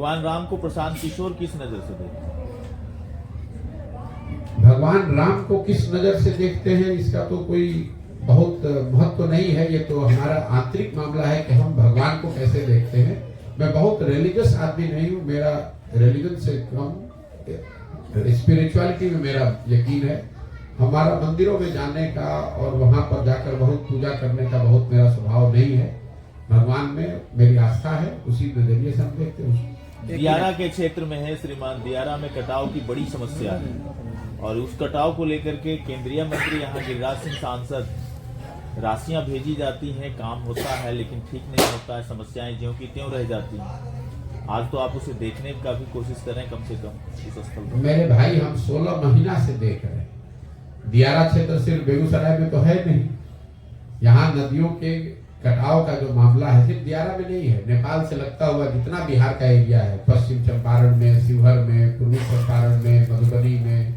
भगवान राम को प्रशांत किशोर किस नजर से देखते हैं? भगवान राम को किस नजर से देखते हैं इसका तो कोई बहुत महत्व तो नहीं है। ये तो हमारा आंतरिक मामला है कि हम भगवान को कैसे देखते हैं। मैं बहुत रिलीजियस आदमी नहीं हूँ, मेरा रिलीजन से कम स्पिरिचुअलिटी में मेरा यकीन है। हमारा मंदिरों में जाने का और वहां पर जाकर बहुत पूजा करने का बहुत मेरा स्वभाव नहीं है। भगवान में मेरी आस्था है, उसी नजरिए से हम देखते हैं। दियारा के क्षेत्र में है श्रीमान, दियारा में कटाव की बड़ी समस्या है और उस कटाव को लेकर के केंद्रीय मंत्री यहाँ गिरिराज सिंह सांसद, राशियां भेजी जाती हैं, काम होता है लेकिन ठीक नहीं होता है, समस्याएं ज्यों की त्यों रह जाती हैं। आज तो आप उसे देखने का भी कोशिश करें कम से कम इस स्थल पर। मेरे भाई हम 16 महीना से देख रहे हैं। दियारा क्षेत्र सिर्फ बेगूसराय में तो है नहीं, यहाँ नदियों के कटाव का जो मामला है सिर्फ दियारा में नहीं है, नेपाल से लगता हुआ जितना बिहार का एरिया है, पश्चिम चंपारण में, शिवहर में, पूर्वी चंपारण में, मधुबनी में,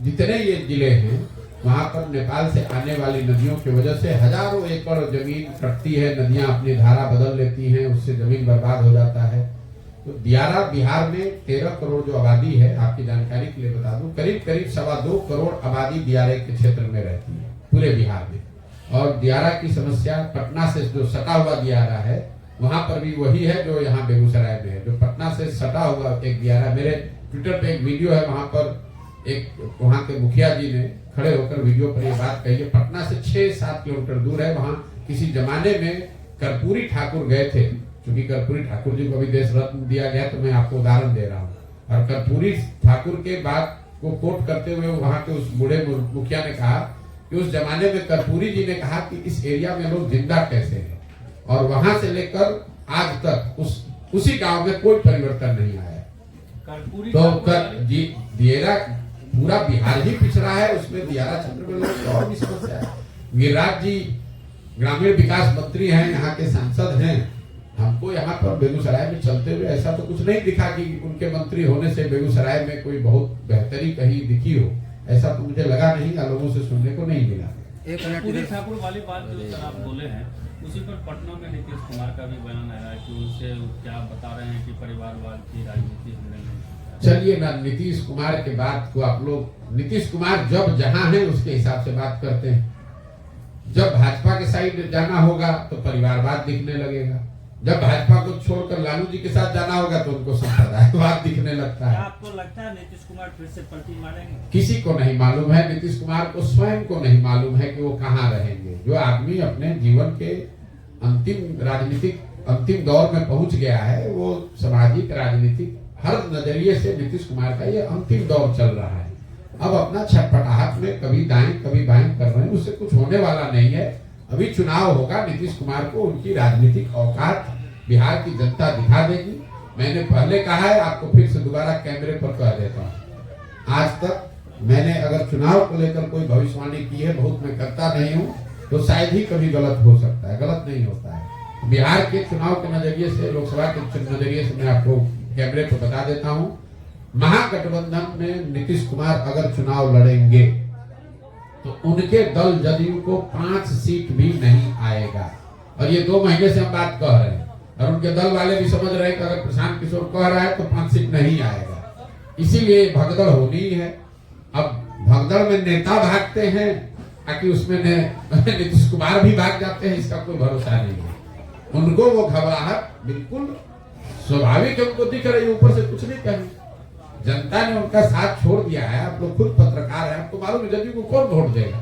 जितने ये जिले हैं वहां पर नेपाल से आने वाली नदियों की वजह से हजारों एकड़ जमीन कटती है, नदियां अपनी धारा बदल लेती हैं, उससे जमीन बर्बाद हो जाता है। तो दियारा बिहार में 13 करोड़ जो आबादी है, आपकी जानकारी के लिए बता दूं, करीब करीब 2.25 करोड़ आबादी दियारे के क्षेत्र में रहती है पूरे बिहार में। और दियारा की समस्या पटना से जो सटा हुआ दियारा है वहां पर भी वही है जो यहाँ बेगूसराय में है। जो पटना से सटा हुआ एक दियारा, मेरे ट्विटर पे एक वीडियो है, वहां पर एक वहां के मुखिया जी ने खड़े होकर वीडियो पर ये बात कही है। पटना से 6-7 किलोमीटर दूर है। वहां किसी जमाने में कर्पूरी ठाकुर गए थे, क्योंकि कर्पूरी ठाकुर जी को अभी देश रत्न दिया गया, तो मैं आपको उदाहरण दे रहा हूँ। और कर्पूरी ठाकुर के बात को कोट करते हुए वहां के उस बूढ़े मुखिया ने कहा कि उस जमाने में कर्पूरी जी ने कहा कि इस एरिया में लोग जिंदा कैसे हैं, और वहां से लेकर आज तक उसी गांव में कोई परिवर्तन नहीं आया। तो दियारा पूरा बिहार ही पिछड़ा है, उसमें दियारा क्षेत्र में लोग और भी समस्या है। गिरिराज जी ग्रामीण विकास मंत्री हैं, यहाँ के सांसद हैं। हमको यहाँ पर बेगूसराय में चलते हुए ऐसा तो कुछ नहीं दिखा कि उनके मंत्री होने से बेगूसराय में कोई बहुत बेहतरी कहीं दिखी हो, ऐसा तो मुझे लगा नहीं, लोगों से सुनने को नहीं मिला। एक पूरी ठाकुर वाली बात जो सर आप बोले हैं, उसी पर पटना में नीतीश कुमार का भी बयान आया है कि उनसे क्या बता रहे हैं कि परिवारवाद की राजनीति हमने नहीं। चलिए ना, नीतीश कुमार के बात को आप लोग, नीतीश कुमार जब जहां है उसके हिसाब से बात करते हैं। जब भाजपा के साइड जाना होगा तो परिवारवाद दिखने लगेगा, जब भाजपा को छोड़कर लालू जी के साथ जाना होगा तो उनको संप्रदायवाद दिखने लगता है। आपको लगता है नीतीश कुमार फिर से पलटी मारेंगे? किसी को नहीं मालूम है, नीतीश कुमार को स्वयं को नहीं मालूम है कि वो कहाँ रहेंगे। जो आदमी अपने जीवन के अंतिम दौर में पहुंच गया है, वो सामाजिक राजनीतिक हर नजरिए से नीतीश कुमार का ये अंतिम दौर चल रहा है। अब अपना छटपटाहट में कभी दाएं कभी बाएं कर रहे हैं, उससे कुछ होने वाला नहीं है। अभी चुनाव होगा, नीतीश कुमार को उनकी राजनीतिक औकात बिहार की जनता दिखा देगी। मैंने पहले कहा है, आपको फिर से दोबारा कैमरे पर कह देता हूँ, आज तक मैंने अगर चुनाव को लेकर कोई भविष्यवाणी की है, बहुत मैं करता नहीं हूँ, तो शायद ही कभी गलत हो सकता है, गलत नहीं होता है। बिहार के चुनाव के नजरिए से, लोकसभा के नजरिए से मैं आपको कैमरे पर बता देता हूँ, महागठबंधन में नीतीश कुमार अगर चुनाव लड़ेंगे तो उनके दल जदयू को 5 सीट भी नहीं आएगा। और ये 2 महीने से हम बात कह रहे हैं, और उनके दल वाले भी समझ रहे हैं कि अगर प्रशांत किशोर कह रहा है तो 5 सीट नहीं आएगा। इसीलिए भगदड़ होनी है। अब भगदड़ में नेता भागते हैं ताकि उसमें नीतीश कुमार भी भाग जाते हैं, इसका कोई भरोसा नहीं है। उनको वो घबराहट बिल्कुल स्वाभाविक है, उनको दिख रही है, ऊपर से कुछ नहीं कहें। जनता ने उनका साथ छोड़ दिया है। आप लोग खुद पत्रकार हैं, आपको मालूम है जदयू को कौन वोट देगा?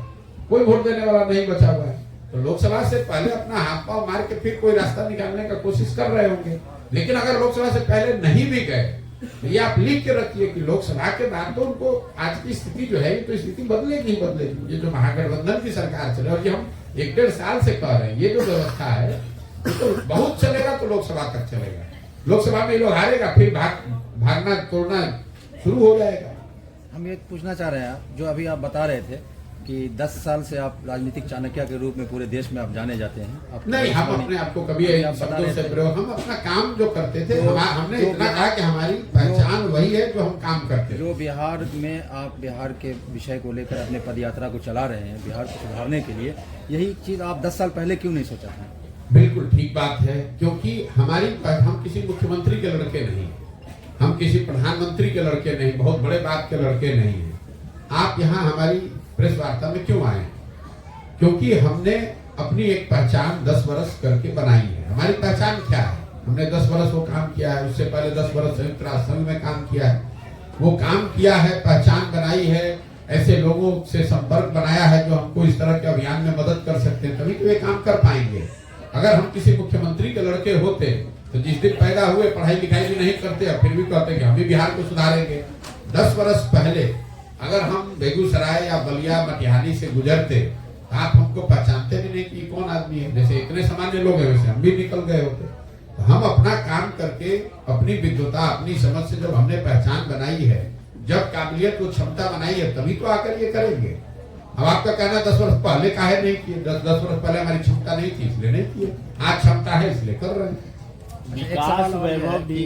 कोई वोट देने वाला नहीं बचा हुआ है। तो लोकसभा से पहले अपना हाथ पांव मार के फिर कोई रास्ता निकालने का कोशिश कर रहे होंगे। लेकिन अगर लोकसभा से पहले नहीं भी गए तो ये आप लिख के रखिए कि लोकसभा के बाद तो उनको आज की स्थिति जो है, तो स्थिति बदलेगी ही बदलेगी। ये जो महागठबंधन की सरकार चले, और ये हम 1-1.5 साल से कह रहे हैं, ये जो व्यवस्था है तो बहुत चलेगा तो लोकसभा तक चलेगा। लोकसभा में लोग हारेगा, फिर भागना तोड़ना शुरू हो जाएगा। हम ये पूछना चाह रहे हैं, जो अभी आप बता रहे थे कि 10 साल से आप राजनीतिक चाणक्य के रूप में पूरे देश में आप जाने जाते हैं। नहीं, हम अपने आपको कभी शब्दों से प्रयोग, हम अपना काम जो करते थे, हमने इतना कहा कि हमारी पहचान वही है जो हम काम करते हैं। जो बिहार में आप बिहार के विषय को लेकर अपने पदयात्रा को चला रहे हैं, बिहार को सुधारने के लिए, यही चीज आप 10 साल पहले क्यों नहीं सोचा था? बिल्कुल ठीक बात है, क्योंकि हम किसी मुख्यमंत्री के लड़के नहीं हैं, हम किसी प्रधानमंत्री के लड़के नहीं, बहुत बड़े बात के लड़के नहीं हैं। आप यहाँ हमारी प्रेस वार्ता में क्यों आए? क्योंकि हमने अपनी एक पहचान 10 वर्ष करके बनाई है। हमारी पहचान क्या है? हमने 10 वर्ष वो काम किया है, उससे पहले 10 वर्ष संयुक्त राष्ट्र संघ में काम किया है, वो काम किया है, पहचान बनाई है, ऐसे लोगों से संपर्क बनाया है जो हमको इस तरह के अभियान में मदद कर सकते हैं, तभी तो ये काम कर पाएंगे। अगर हम किसी मुख्यमंत्री के लड़के होते तो जिस दिन पैदा हुए पढ़ाई लिखाई भी नहीं करते और फिर भी कहते कि हम भी बिहार को सुधारेंगे। 10 वर्ष पहले अगर हम बेगूसराय या बलिया मटिहानी से गुजरते, आप हमको पहचानते भी नहीं कि कौन आदमी है। जैसे इतने सामान्य लोग हैं वैसे हम भी निकल गए होते। तो हम अपना काम करके अपनी विद्वता, अपनी समझ से जब हमने पहचान बनाई है, जब काबिलियत को क्षमता बनाई है, तभी तो आकर ये करेंगे। अब आपका कहना 10 वर्ष पहले काहे नहीं किए? 10 वर्ष पहले हमारी क्षमता नहीं थी इसलिए नहीं किए, आज क्षमता है इसलिए कर रहे हैं। विकास वैभव भी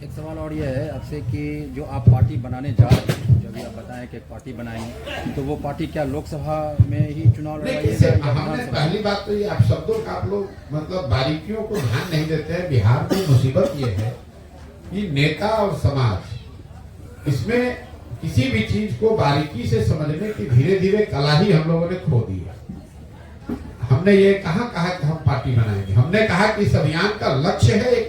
एक सवाल और ये है आपसे कि जो आप पार्टी बनाने जा रहे हैं, जो अभी आप बताएं कि एक पार्टी बनाएंगे, तो वो पार्टी क्या लोकसभा में ही चुनाव लड़ाइएगा? हमने पहली बात तो ये आप शब्दों का आप लोग मतलब बारीकियों को ध्यान नहीं देते हैं। बिहार में मुसीबत ये है कि नेता और समाज, इसमें किसी भी चीज को बारीकी से समझने की धीरे धीरे कला ही हम लोगों ने खो दी है। हमने ये कहा कि हम पार्टी बनाएंगे, हमने कहा कि इस अभियान का लक्ष्य है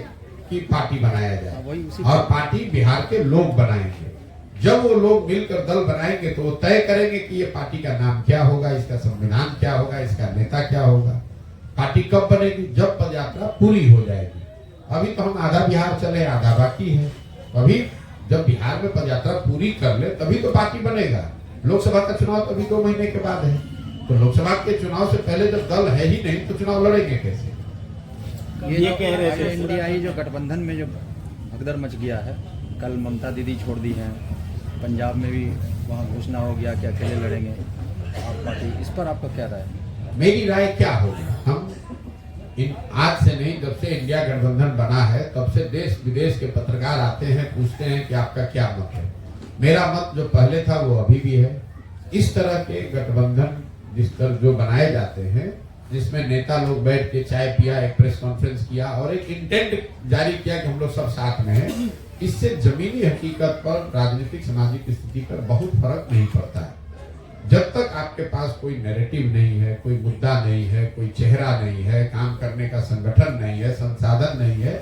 कि पार्टी बनाया जाए और पार्टी बिहार के लोग बनाएंगे। जब वो लोग मिलकर दल बनाएंगे तो वो तय करेंगे कि ये पार्टी का नाम क्या होगा, इसका संविधान क्या होगा, इसका नेता क्या होगा। पार्टी कब बनेगी? जब पदयात्रा पूरी हो जाएगी। अभी तो हम आधा बिहार चले, आधा बाकी है। अभी जब बिहार में पदयात्रा पूरी कर ले तभी तो पार्टी बनेगा। लोकसभा का चुनाव तो अभी 2 महीने के बाद है, तो लोकसभा के चुनाव से पहले जब दल है ही नहीं तो चुनाव लड़ेंगे कैसे? ये कह रहे थे इंडियाई जो गठबंधन में जो भगदड़ मच गया है, कल ममता दीदी छोड़ दी हैं, पंजाब में भी वहाँ घोषणा हो गया कि अकेले लड़ेंगे आप पार्टी, इस पर आपका क्या राय है? मेरी राय क्या होगी? हम आज से नहीं, जब से इंडिया गठबंधन बना है तब से देश विदेश के पत्रकार आते हैं, पूछते हैं कि आपका क्या मत है। मेरा मत जो पहले था वो अभी भी है। इस तरह के गठबंधन जिस तरह जो बनाए जाते हैं, जिसमें नेता लोग बैठ के चाय पिया, एक प्रेस कॉन्फ्रेंस किया और एक इंटेंट जारी किया कि हम लोग सब साथ में हैं, इससे जमीनी हकीकत पर, राजनीतिक सामाजिक स्थिति पर बहुत फर्क नहीं पड़ता है। जब तक आपके पास कोई नैरेटिव नहीं है, कोई मुद्दा नहीं है, कोई चेहरा नहीं है, काम करने का संगठन नहीं है, संसाधन नहीं है,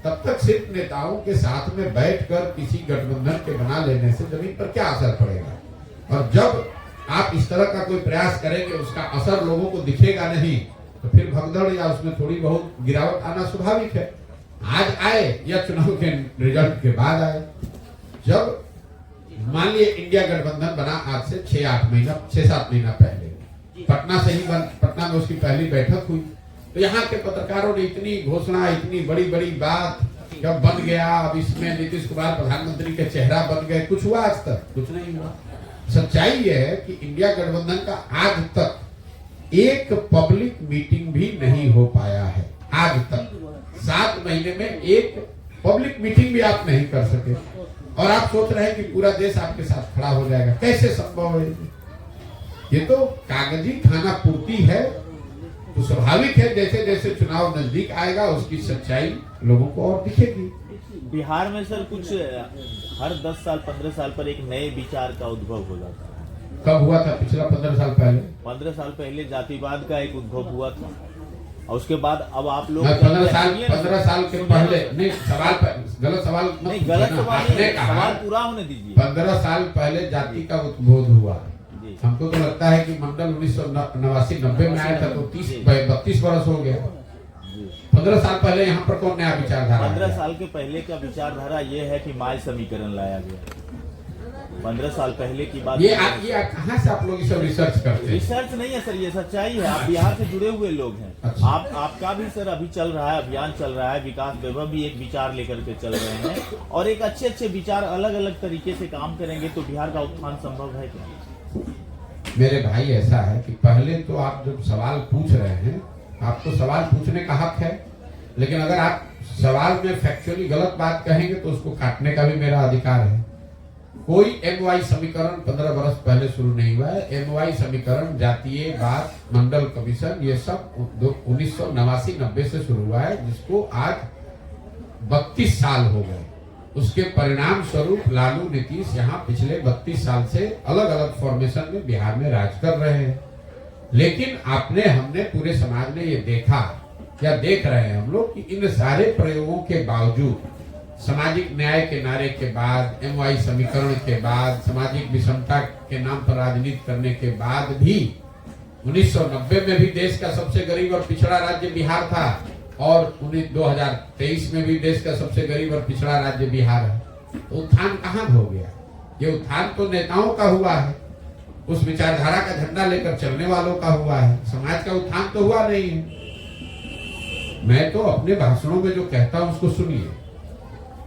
तब तक सिर्फ नेताओं के साथ में बैठकर किसी गठबंधन के बना लेने से जमीन पर क्या असर पड़ेगा। और जब आप इस तरह का कोई प्रयास करेंगे, उसका असर लोगों को दिखेगा नहीं, तो फिर भगदड़ या उसमें थोड़ी बहुत गिरावट आना स्वाभाविक है। आज आए या चुनाव के रिजल्ट के बाद आए। जब मान लिए इंडिया गठबंधन बना आज से 6-7 महीना पहले, पटना से ही पटना में उसकी पहली बैठक हुई, तो यहाँ के पत्रकारों ने इतनी घोषणा, इतनी बड़ी बड़ी बात जब बन गया, अब इसमें नीतीश कुमार प्रधानमंत्री के चेहरा बन गए, कुछ हुआ? आज तक कुछ नहीं हुआ। सच्चाई यह है कि इंडिया गठबंधन का आज तक एक पब्लिक मीटिंग भी नहीं हो पाया है। आज तक 7 महीने में एक पब्लिक मीटिंग भी आप नहीं कर सके, और आप सोच रहे हैं कि पूरा देश आपके साथ खड़ा हो जाएगा। कैसे संभव है? ये तो कागजी खाना पूर्ति है। तो स्वाभाविक है जैसे जैसे चुनाव नजदीक आएगा उसकी सच्चाई लोगों को और दिखेगी। बिहार में सर कुछ हर 10 साल 15 साल पर एक नए विचार का उद्भव हो जाता है। कब हुआ था? पिछला 15 साल पहले। 15 साल पहले जातिवाद का एक उद्भव हुआ था, और उसके बाद अब आप लोग 15 साल के पहले नहीं, सवाल गलत सवाल नहीं, गलत सवाल पूरा होने दीजिए। 15 साल पहले जाति का उद्भव हुआ। हमको तो लगता है कि मंडल 1989-90 में आया था, तो 32 वर्ष हो गया। 15 साल पहले यहाँ पर कौन नया विचारधारा? 15 साल के पहले का विचारधारा ये है कि माय समीकरण लाया गया। 15 साल पहले की बात। ये कहाँ से आप लोग ये सब रिसर्च करते हैं? रिसर्च नहीं है सर, ये सच्चाई है। आप बिहार से जुड़े हुए लोग हैं। अच्छा। आपका भी सर अभी चल रहा है, अभियान चल रहा है, विकास वैभव भी एक विचार लेकर के चल रहे हैं, और एक अच्छे विचार अलग अलग तरीके से काम करेंगे तो बिहार का उत्थान संभव है क्या? मेरे भाई ऐसा है कि पहले तो आप जब सवाल पूछ रहे हैं, आपको सवाल पूछने का हक है, लेकिन अगर आप सवाल में फैक्चुअली गलत बात कहेंगे तो उसको काटने का भी मेरा अधिकार है। कोई MY समीकरण 15 वर्ष पहले शुरू नहीं हुआ है। MY समीकरण, जातीय बात, मंडल कमीशन, ये सब 1989-90 से शुरू हुआ है, जिसको आज 32 साल हो गए। उसके परिणाम स्वरूप लालू नीतीश यहाँ पिछले 32 साल से अलग अलग फॉर्मेशन में बिहार में राज कर रहे हैं। लेकिन हमने पूरे समाज ने ये देखा, या देख रहे हैं हम लोग, कि इन सारे प्रयोगों के बावजूद, सामाजिक न्याय के नारे के बाद, MY समीकरण के बाद, सामाजिक विषमता के नाम पर राजनीति करने के बाद भी 1990 में भी देश का सबसे गरीब और पिछड़ा राज्य बिहार था, और 2023 में भी देश का सबसे गरीब और पिछड़ा राज्य बिहार है। तो उत्थान कहाँ हो गया? ये उत्थान तो नेताओं का हुआ है, उस विचारधारा का झंडा लेकर चलने वालों का हुआ है। समाज का उत्थान तो हुआ नहीं है। मैं तो अपने भाषणों में जो कहता हूं उसको सुनिए,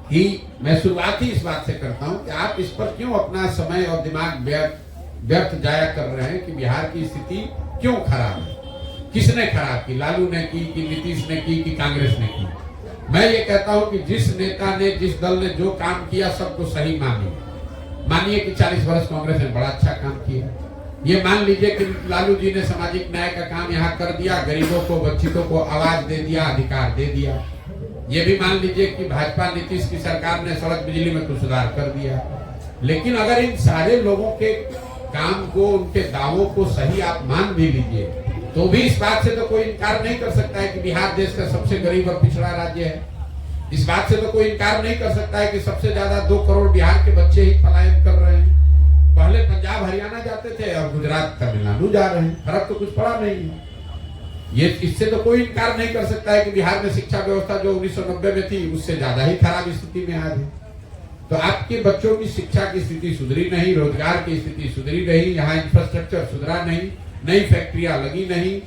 कि मैं शुरुआत ही इस बात से करता हूं कि आप इस पर क्यों अपना समय और दिमाग व्यर्थ जाया कर रहे हैं कि बिहार की स्थिति क्यों खराब है। किसने खराब की? लालू ने की, कि नीतीश ने की, कि कांग्रेस ने की? मैं ये कहता हूं कि जिस नेता ने, जिस दल ने जो काम किया, सबको सही मानिए कि 40 वर्ष कांग्रेस ने बड़ा अच्छा काम किया। ये मान लीजिए कि लालू जी ने सामाजिक न्याय का काम यहाँ कर दिया, गरीबों को, वंचितों को आवाज दे दिया, अधिकार दे दिया। ये भी मान लीजिए कि भाजपा नीतीश की सरकार ने सड़क बिजली में कुछ सुधार कर दिया। लेकिन अगर इन सारे लोगों के काम को, उनके दावों को सही आप मान भी लीजिए, तो भी इस बात से तो कोई इनकार नहीं कर सकता है कि बिहार देश का सबसे गरीब और पिछड़ा राज्य है। इस बात से तो कोई इनकार नहीं कर सकता है कि सबसे ज्यादा 2 करोड़ बिहार के बच्चे ही पलायन कर रहे हैं। पहले पंजाब हरियाणा जाते थे और गुजरात तमिलनाडु जा रहे हैं, फर्क तो कुछ पड़ा नहीं है। ये इससे तो कोई इनकार नहीं कर सकता है कि बिहार में शिक्षा व्यवस्था जो 1990 में थी, उससे ज्यादा ही खराब स्थिति में आज है। तो आपके बच्चों की शिक्षा की स्थिति सुधरी नहीं, रोजगार की स्थिति सुधरी नहीं, यहाँ इंफ्रास्ट्रक्चर सुधरा नहीं, नई फैक्ट्रियां लगी नहीं,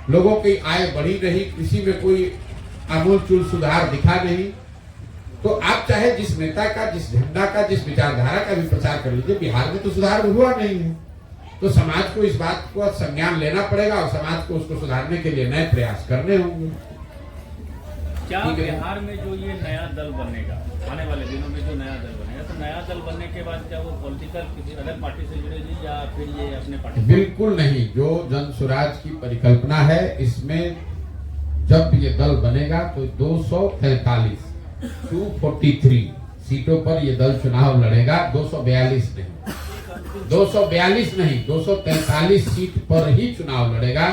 लोगों की आय बढ़ी नहीं, कृषि में कोई आमूलचूल सुधार दिखा नहीं। तो आप चाहे जिस नेता का, जिस झंडा का, जिस विचारधारा का भी प्रचार कर लीजिए, बिहार में तो सुधार हुआ नहीं है। तो समाज को इस बात को संज्ञान लेना पड़ेगा और समाज को उसको सुधारने के लिए नए प्रयास करने होंगे। क्या बिहार में जो ये नया दल बनेगा, आने वाले दिनों में जो नया दल बनेगा, तो नया दल बनने के बाद क्या वो पॉलिटिकल किसी अलग पार्टी से जुड़ेगी या फिर ये अपने पार्टी? बिल्कुल नहीं। जो जन स्वराज की परिकल्पना है, इसमें जब ये दल बनेगा तो 243 सीटों पर ये दल चुनाव लड़ेगा। 242 नहीं, 243 सीट पर ही चुनाव लड़ेगा।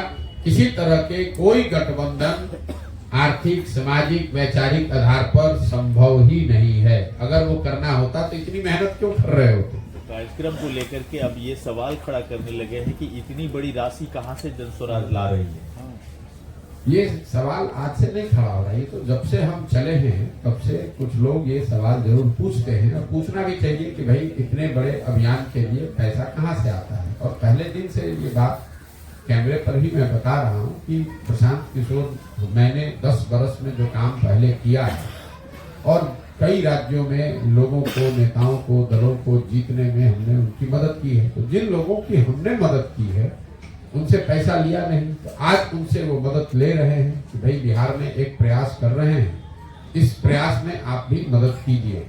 किसी तरह के कोई गठबंधन आर्थिक, सामाजिक, वैचारिक आधार पर संभव ही नहीं है। अगर वो करना होता तो इतनी मेहनत क्यों कर रहे होते? कार्यक्रम को लेकर के अब ये सवाल खड़ा करने लगे हैं कि इतनी बड़ी राशि कहां से जन स्वराज ला रही है। ये सवाल आज से नहीं खड़ा हो रहा है, ये तो जब से हम चले हैं तब से कुछ लोग ये सवाल जरूर पूछते हैं, और पूछना भी चाहिए कि भाई इतने बड़े अभियान के लिए पैसा कहाँ से आता है। और पहले दिन से ये बात कैमरे पर ही मैं बता रहा हूँ कि प्रशांत किशोर, मैंने 10 बरस में जो काम पहले किया है और कई राज्यों में लोगों को, नेताओं को, दलों को जीतने में हमने उनकी मदद की है। तो जिन लोगों की हमने मदद की है उनसे पैसा लिया नहीं, तो आज उनसे वो मदद ले रहे हैं कि भाई बिहार में एक प्रयास कर रहे हैं, इस प्रयास में आप भी मदद कीजिए।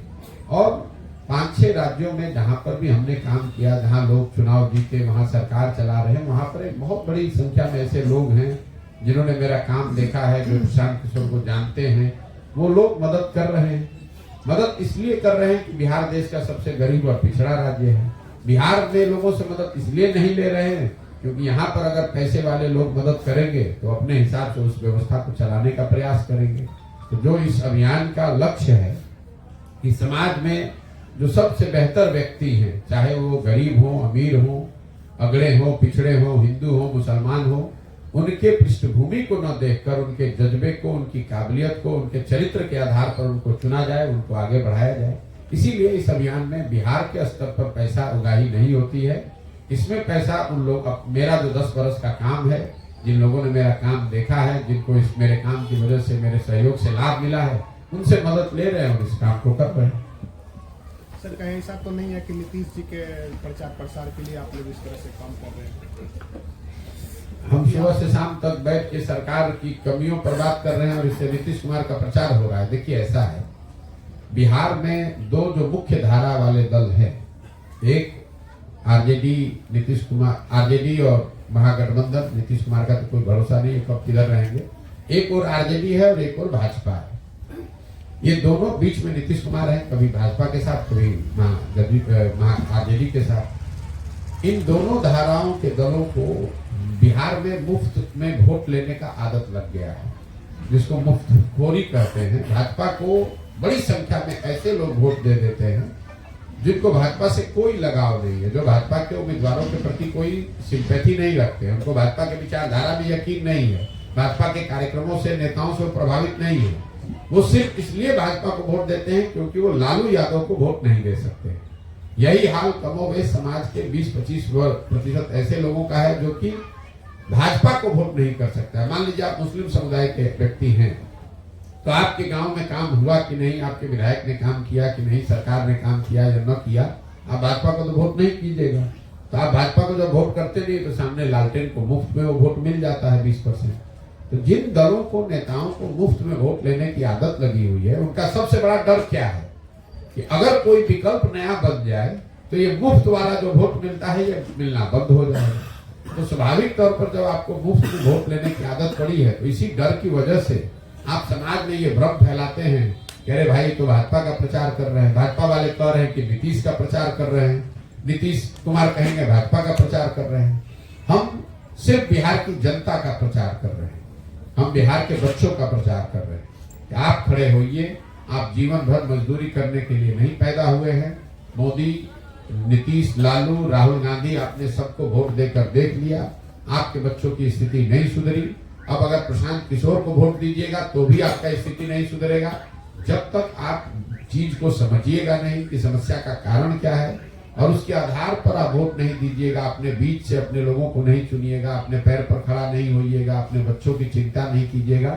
और 5-6 राज्यों में जहां पर भी हमने काम किया, जहां लोग चुनाव जीते, वहां सरकार चला रहे हैं, वहां पर एक बहुत बड़ी संख्या में ऐसे लोग हैं जिन्होंने मेरा काम देखा है, जो प्रशांत किशोर को जानते हैं, वो लोग मदद कर रहे हैं। मदद इसलिए कर रहे हैं कि बिहार देश का सबसे गरीब और पिछड़ा राज्य है। बिहार में लोगों से मदद इसलिए नहीं ले रहे हैं क्योंकि यहाँ पर अगर पैसे वाले लोग मदद करेंगे तो अपने हिसाब से उस व्यवस्था को चलाने का प्रयास करेंगे। तो जो इस अभियान का लक्ष्य है कि समाज में जो सबसे बेहतर व्यक्ति हैं, चाहे वो गरीब हो, अमीर हो, अगड़े हो, पिछड़े हो, हिंदू हो, मुसलमान हो, उनके पृष्ठभूमि को न देखकर उनके जज्बे को, उनकी काबिलियत को, उनके चरित्र के आधार पर उनको चुना जाए, उनको आगे बढ़ाया जाए। इसीलिए इस अभियान में बिहार के स्तर पर पैसा उगाही नहीं होती है। इसमें पैसा उन लोग, मेरा जो 10 बरस का काम है, जिन लोगों ने मेरा काम देखा है, जिनको इस मेरे काम की वजह से, मेरे सहयोग से लाभ मिला है, उनसे मदद ले रहे हैं और इस काम को कर रहे हैं। सर, कहीं ऐसा तो नहीं है कि नीतीश जी के प्रचार प्रसार के लिए आप लोग इस तरह से काम कर रहे हैं? हम सुबह से शाम तक बैठ के सरकार की कमियों पर बात कर रहे हैं और इससे नीतीश कुमार का प्रचार हो रहा है। देखिए, ऐसा है, बिहार में 2 जो मुख्य धारा वाले दल हैं, एक आरजेडी नीतीश कुमार, आरजेडी और महागठबंधन, नीतीश कुमार का तो कोई भरोसा नहीं कब किधर रहेंगे। एक और आरजेडी है और एक और भाजपा है। ये दोनों बीच में नीतीश कुमार है, कभी भाजपा के साथ, कभी आरजेडी के साथ। इन दोनों धाराओं के दलों को बिहार में मुफ्त में वोट लेने का आदत लग गया है, जिसको मुफ्तखोरी कहते हैं। भाजपा को बड़ी संख्या में ऐसे लोग वोट दे देते हैं जिनको भाजपा से कोई लगाव नहीं है, जो भाजपा के उम्मीदवारों के प्रति कोई सिंपैथी नहीं रखते हैं, उनको भाजपा के विचारधारा में यकीन नहीं है, भाजपा के कार्यक्रमों से, नेताओं से प्रभावित नहीं है। वो सिर्फ इसलिए भाजपा को वोट देते हैं क्योंकि वो लालू यादव को वोट नहीं दे सकते। यही हाल कमोबेश समाज के 20-25% ऐसे लोगों का है जो कि भाजपा को वोट नहीं कर सकता। मान लीजिए आप मुस्लिम समुदाय के व्यक्ति हैं, तो आपके गांव में काम हुआ कि नहीं, आपके विधायक ने काम किया कि नहीं, सरकार ने काम किया या न किया, आप भाजपा को तो वोट नहीं कीजिएगा। तो आप भाजपा को जब वोट करते नहीं तो सामने लालटेन को मुफ्त में वो वोट मिल जाता है 20%। तो जिन दलों को, नेताओं को मुफ्त में वोट लेने की आदत लगी हुई है, उनका सबसे बड़ा डर क्या है कि अगर कोई विकल्प नया बन जाए तो ये मुफ्त वाला जो वोट मिलता है ये मिलना बंद हो जाएगा। तो स्वाभाविक तौर पर जब आपको मुफ्त में वोट लेने की आदत पड़ी है तो इसी डर की वजह से आप समाज में ये भ्रम फैलाते हैं कि अरे भाई तो भाजपा का प्रचार कर रहे हैं, भाजपा वाले कह रहे हैं कि नीतीश का प्रचार कर रहे हैं, नीतीश कुमार कहेंगे भाजपा का प्रचार कर रहे हैं। हम सिर्फ बिहार की जनता का प्रचार कर रहे हैं, हम बिहार के बच्चों का प्रचार कर रहे हैं कि आप खड़े होइए, आप जीवन भर मजदूरी करने के लिए नहीं पैदा हुए हैं। मोदी, नीतीश, लालू, राहुल गांधी, आपने सबको वोट देकर देख लिया, आपके बच्चों की स्थिति नहीं सुधरी। अब अगर प्रशांत किशोर को वोट दीजिएगा तो भी आपका स्थिति नहीं सुधरेगा। जब तक आप चीज को समझिएगा नहीं कि समस्या का कारण क्या है और उसके आधार पर आप वोट नहीं दीजिएगा, अपने बीच से अपने लोगों को नहीं चुनिएगा, अपने पैर पर खड़ा नहीं होइएगा, अपने बच्चों की चिंता नहीं कीजिएगा,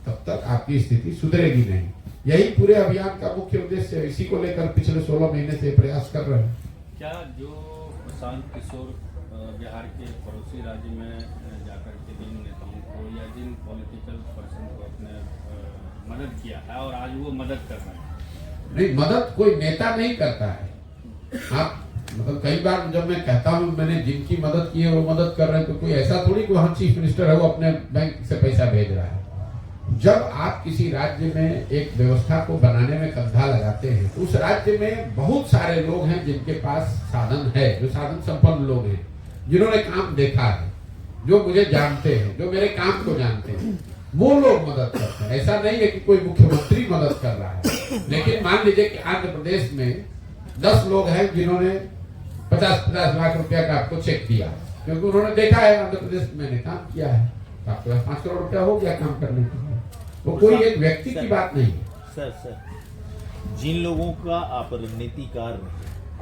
तब तक आपकी स्थिति सुधरेगी नहीं। यही पूरे अभियान का मुख्य उद्देश्य है। इसी को लेकर पिछले 16 महीने से प्रयास कर रहे हैं। क्या जो प्रशांत किशोर बिहार के पड़ोसी राज्य में जाकर के जिन नेताओं को या जिन पॉलिटिकल पर्सन को अपने मदद किया है और आज वो मदद कर रहे हैं? नहीं, मदद कोई नेता नहीं करता है। आप मतलब कई बार जब मैं कहता हूँ मैंने जिनकी मदद की है वो मदद कर रहे हैं, तो कोई ऐसा थोड़ी कि वहाँ चीफ मिनिस्टर है वो अपने बैंक से पैसा भेज रहा है। जब आप किसी राज्य में एक व्यवस्था को बनाने में कंधा लगाते हैं तो उस राज्य में बहुत सारे लोग हैं जिनके पास साधन है, जो साधन संपन्न लोग हैं, जिन्होंने काम देखा है, जो मुझे जानते हैं, जो मेरे काम को जानते हैं, वो लोग मदद करते हैं। ऐसा नहीं है कि कोई मुख्यमंत्री मदद कर रहा है। लेकिन मान लीजिए कि आंध्र प्रदेश में 10 लोग हैं जिन्होंने 50-50 लाख रुपया का आपको चेक दिया, क्योंकि उन्होंने देखा है आंध्र प्रदेश में मैंने काम किया है, आपके पास 5 करोड़ रुपया हो गया काम करने के लिए। वो कोई एक व्यक्ति की बात नहीं। सर जिन लोगों का आप रणनीतिकार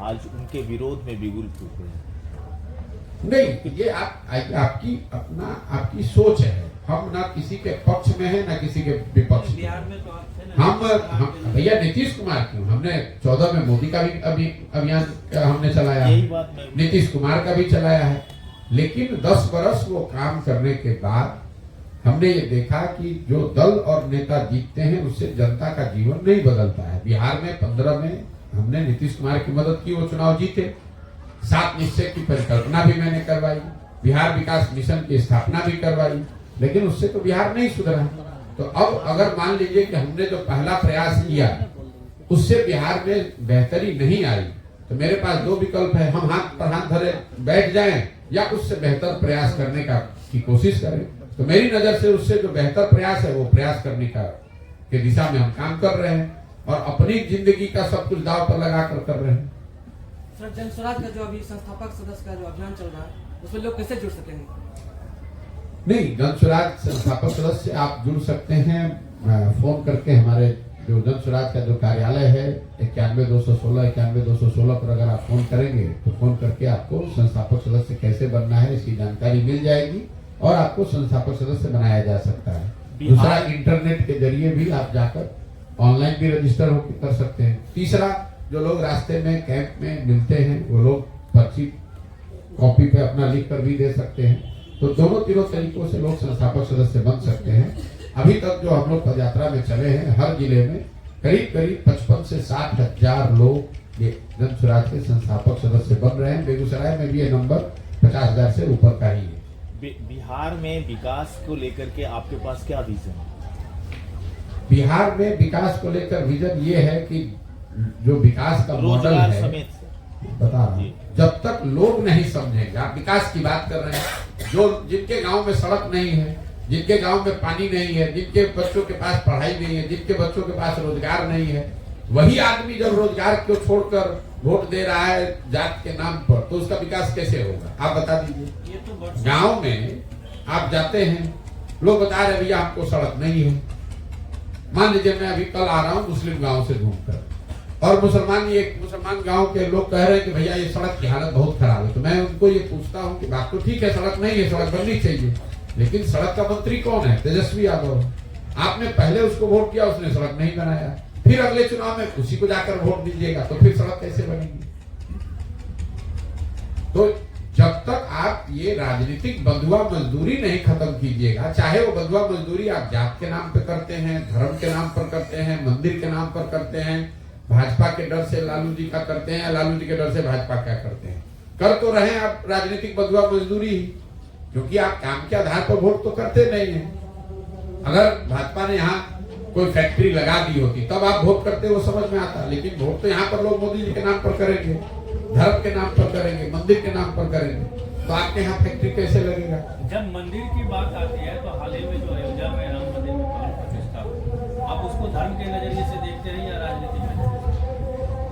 आज उनके विरोध में बिगुल फूक रहे हैं, नहीं, ये आपकी सोच है। हम ना किसी के पक्ष में है ना किसी के विपक्ष में। बिहार में तो आप थे ना, हम भैया नीतीश कुमार क्यों, हमने 14 में मोदी का भी अभियान हमने चलाया, यही बात मैं नीतीश कुमार का भी चलाया है। लेकिन 10 बरस वो काम करने के बाद हमने ये देखा कि जो दल और नेता जीतते हैं उससे जनता का जीवन नहीं बदलता है। बिहार में 15 में हमने नीतीश कुमार की मदद की, वो चुनाव जीते। 7 निश्चय की परिकल्पना भी मैंने करवाई, बिहार विकास मिशन की स्थापना भी करवाई, लेकिन उससे तो बिहार नहीं सुधरा। तो अब अगर मान लीजिए कि हमने जो पहला प्रयास किया उससे बिहार में बेहतरी नहीं आई, तो मेरे पास 2 विकल्प है, हम हाथ पर हाथ धरे बैठ जाएं या उससे बेहतर प्रयास करने की कोशिश करें। तो मेरी नजर से उससे जो बेहतर प्रयास है वो प्रयास करने के दिशा में हम काम कर रहे हैं और अपनी जिंदगी का सब कुछ दांव पर लगा कर रहे हैं। सर, जन स्वराज का जो अभी संस्थापक सदस्य का जो अभियान चल रहा है उसमें लोग कैसे जुड़ सकेंगे? नहीं, जन स्वराज संस्थापक सदस्य आप जुड़ सकते हैं फोन करके। हमारे जो जन स्वराज का जो कार्यालय है 91-216 पर अगर आप फोन करेंगे तो फोन करके आपको संस्थापक सदस्य कैसे बनना है इसकी जानकारी मिल जाएगी और आपको संस्थापक सदस्य बनाया जा सकता है। दूसरा, इंटरनेट के जरिए भी आप जाकर ऑनलाइन भी रजिस्टर कर सकते हैं। तीसरा, जो लोग रास्ते में कैंप में मिलते हैं वो लोग पर्ची कॉपी पे अपना लिख कर भी दे सकते हैं। तो दोनों तीनों तरीकों से लोग संस्थापक सदस्य बन सकते हैं। अभी तक जो हम लोग पदयात्रा में चले हैं, हर जिले में करीब 55 से 60 हजार लोग ये जन स्वराज के संस्थापक सदस्य बन रहे हैं। बेगूसराय में भी ये नंबर 50,000 से ऊपर का ही है। बिहार में विकास को लेकर के आपके पास क्या विजन है? बिहार में विकास को लेकर विजन ये है कि जो विकास का मॉडल रोजगार है, समेत बता रहा हूं, जब तक लोग नहीं समझेंगे, आप विकास की बात कर रहे हैं, जो जिनके गांव में सड़क नहीं है, जिनके गांव में पानी नहीं है, जिनके बच्चों के पास पढ़ाई नहीं है, जिनके बच्चों के पास रोजगार नहीं है, वही आदमी जब रोजगार को छोड़कर वोट दे रहा है जात के नाम पर, तो उसका विकास कैसे होगा? आप बता दीजिए। ये तो गांव में आप जाते हैं, लोग बता रहे भैया हमको सड़क नहीं है। मान लीजिए मैं अभी कल आ रहा हूँ मुस्लिम गांव से घूमकर, और मुसलमान गांव के लोग कह रहे हैं कि भैया ये सड़क की हालत बहुत खराब है। तो मैं उनको ये पूछता हूँ कि बात तो ठीक है, सड़क नहीं है, सड़क बननी चाहिए, लेकिन सड़क का मंत्री कौन है? तेजस्वी यादव। आपने पहले उसको वोट किया, उसने सड़क नहीं बनाया, फिर अगले चुनाव में उसी को जाकर वोट दीजिएगा, तो फिर सड़क कैसे बनेगी? तो जब तक आप ये राजनीतिक बंधुआ मजदूरी नहीं खत्म कीजिएगा, चाहे वो बंधुआ मजदूरी आप जात के नाम पे करते हैं, धर्म के नाम पर करते हैं, मंदिर के नाम पर करते हैं, भाजपा के डर से लालू जी का करते हैं, लालू जी के डर से भाजपा क्या करते हैं, कर तो रहे हैं आप राजनीतिक बंधुआ मजदूरी ही, क्योंकि आप काम के आधार पर वोट तो करते नहीं है। अगर भाजपा ने यहाँ कोई फैक्ट्री लगा दी होती तब आप वोट करते, वो समझ में आता, लेकिन वोट तो यहाँ पर लोग मोदी जी के नाम पर करेंगे, धर्म के नाम पर करेंगे, मंदिर के नाम पर करेंगे, तो आपके यहाँ फैक्ट्री कैसे लगेगा? जब मंदिर की बात आती है तो हाल ही में जो अयोध्या में राम मंदिर में प्राण प्रतिष्ठा हुई, आप उसको धर्म के नजरिए से देखते हैं या राजनीतिक नजरिए?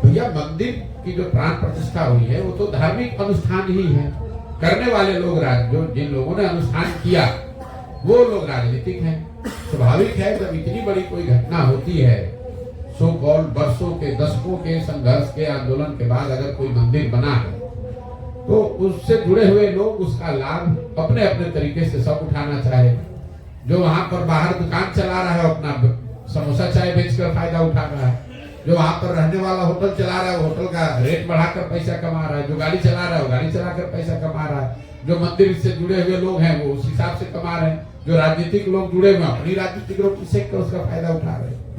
भैया मंदिर की जो प्राण प्रतिष्ठा हुई है वो तो धार्मिक अनुष्ठान ही है। करने वाले लोग जो जिन लोगों ने अनुष्ठान किया वो लोग राजनीतिक हैं। स्वाभाविक है जब इतनी बड़ी कोई घटना होती है, सो कॉल्ड वर्षों के दशकों के संघर्ष के आंदोलन के बाद अगर कोई मंदिर बना है तो उससे जुड़े हुए लोग उसका लाभ अपने अपने तरीके से सब उठाना चाहे। जो वहां पर बाहर दुकान चला रहा है अपना समोसा चाय बेचकर फायदा उठा रहा है, जो वहां पर रहने वाला होटल चला रहा है होटल का रेट बढ़ाकर पैसा कमा रहा है, जो गाड़ी चला रहा है वो गाड़ी चलाकर पैसा कमा रहा है, जो मंदिर से जुड़े हुए लोग हैं वो उस हिसाब से कमा रहे हैं, जो राजनीतिक लोग जुड़े हुए अपनी राजनीतिक लोग किसे उसका फायदा उठा रहे हैं।